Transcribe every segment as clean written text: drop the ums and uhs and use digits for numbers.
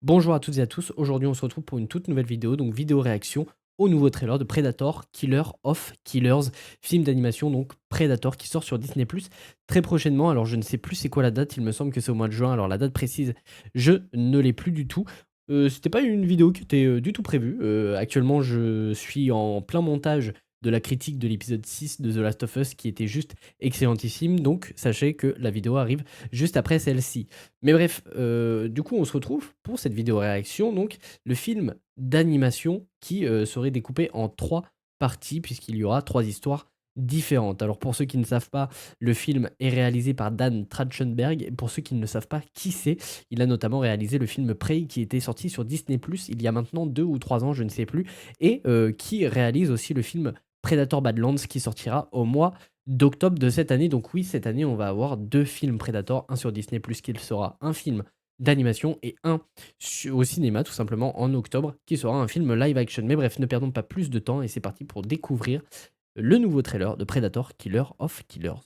Bonjour à toutes et à tous, aujourd'hui on se retrouve pour une toute nouvelle vidéo, donc vidéo réaction au nouveau trailer de Predator, Killer of Killers, film d'animation donc Predator qui sort sur Disney+, très prochainement. Alors je ne sais plus c'est quoi la date, il me semble que c'est au mois de juin, alors la date précise je ne l'ai plus du tout. C'était pas une vidéo qui était du tout prévue. Actuellement je suis en plein montage de la critique de l'épisode 6 de The Last of Us qui était juste excellentissime, donc sachez que la vidéo arrive juste après celle-ci. Mais bref, du coup, on se retrouve pour cette vidéo réaction, donc le film d'animation qui serait découpé en 3 parties, puisqu'il y aura 3 histoires différentes. Alors pour ceux qui ne savent pas, le film est réalisé par Dan Trachtenberg, et pour ceux qui ne savent pas qui c'est, il a notamment réalisé le film Prey qui était sorti sur Disney+, il y a maintenant 2 ou 3 ans, je ne sais plus, et qui réalise aussi le film Predator Badlands qui sortira au mois d'octobre de cette année. Donc oui, cette année, on va avoir 2 films Predator, un sur Disney+, qui sera un film d'animation, et un au cinéma, tout simplement, en octobre, qui sera un film live action. Mais bref, ne perdons pas plus de temps, et c'est parti pour découvrir le nouveau trailer de Predator, Killer of Killers.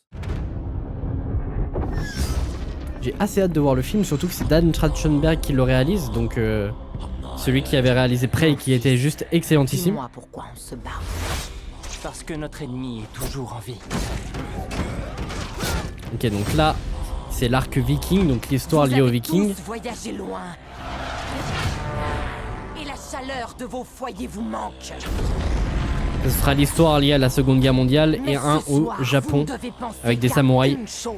J'ai assez hâte de voir le film, surtout que c'est Dan Trachtenberg qui le réalise, donc celui qui avait réalisé Prey et qui était juste excellentissime. Dis-moi pourquoi on se bat. Parce que notre ennemi est toujours en vie. Ok, donc là, c'est l'arc viking, donc l'histoire liée aux vikings. Tous voyagez loin. Et la chaleur de vos foyers vous manque. Ce sera l'histoire liée à la Seconde Guerre mondiale et un au Japon avec des samouraïs.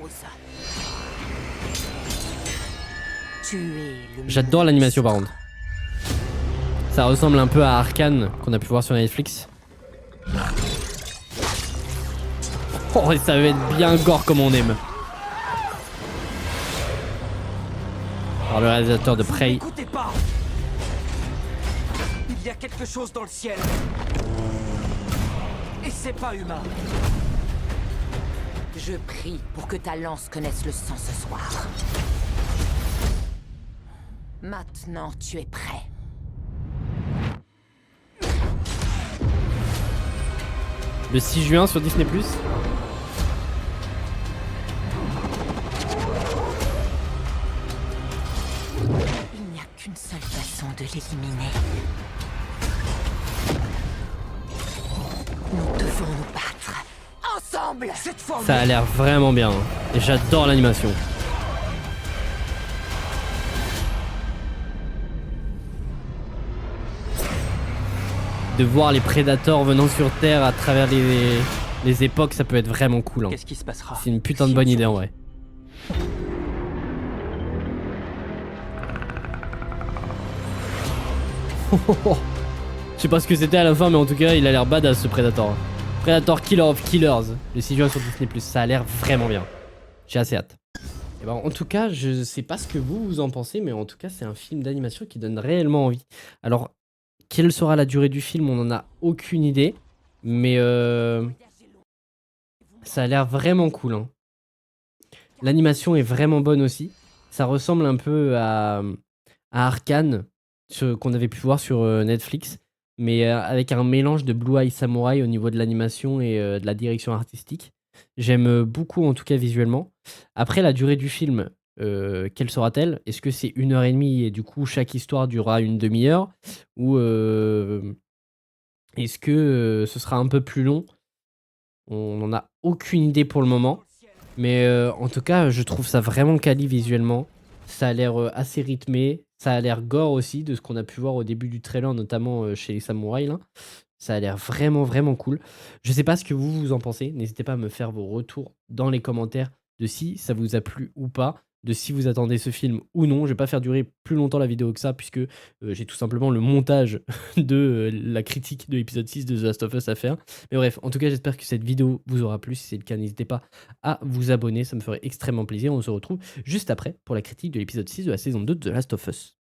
J'adore l'animation par contre. Ça ressemble un peu à Arcane qu'on a pu voir sur Netflix. Oh, et ça va être bien gore comme on aime. Alors le réalisateur de Prey. N'écoutez pas. Il y a quelque chose dans le ciel. Et c'est pas humain. Je prie pour que ta lance connaisse le sang ce soir. Maintenant, tu es prêt. Le 6 juin sur Disney+. Il n'y a qu'une seule façon de l'éliminer. Nous devons nous battre ensemble. Cette fois. Ça a l'air vraiment bien. Et j'adore l'animation. De voir les prédateurs venant sur Terre à travers les époques, ça peut être vraiment cool. Hein. Qu'est-ce qui se passera? C'est une putain de bonne idée en vrai. Je sais pas ce que c'était à la fin, mais en tout cas, il a l'air badass ce Predator. Predator Killer of Killers, le 6 juin sur Disney+. Ça a l'air vraiment bien. J'ai assez hâte. Et ben, en tout cas, je sais pas ce que vous en pensez, mais en tout cas, c'est un film d'animation qui donne réellement envie. Alors, quelle sera la durée du film? On n'en a aucune idée. Mais ça a l'air vraiment cool. Hein. L'animation est vraiment bonne aussi. Ça ressemble un peu à Arcane, ce qu'on avait pu voir sur Netflix. Mais avec un mélange de Blue Eye Samurai au niveau de l'animation et de la direction artistique. J'aime beaucoup en tout cas visuellement. Après, la durée du film, quelle sera-t-elle? Est-ce que c'est 1h30 et du coup chaque histoire durera une demi-heure? Ou est-ce que ce sera un peu plus long? On n'en a aucune idée pour le moment. Mais en tout cas, je trouve ça vraiment quali visuellement. Ça a l'air assez rythmé. Ça a l'air gore aussi, de ce qu'on a pu voir au début du trailer, notamment chez les samouraïs. Là. Ça a l'air vraiment, vraiment cool. Je sais pas ce que vous en pensez. N'hésitez pas à me faire vos retours dans les commentaires de si ça vous a plu ou pas, de si vous attendez ce film ou non. Je vais pas faire durer plus longtemps la vidéo que ça, puisque j'ai tout simplement le montage de la critique de l'épisode 6 de The Last of Us à faire. Mais bref, en tout cas, j'espère que cette vidéo vous aura plu. Si c'est le cas, n'hésitez pas à vous abonner. Ça me ferait extrêmement plaisir. On se retrouve juste après pour la critique de l'épisode 6 de la saison 2 de The Last of Us.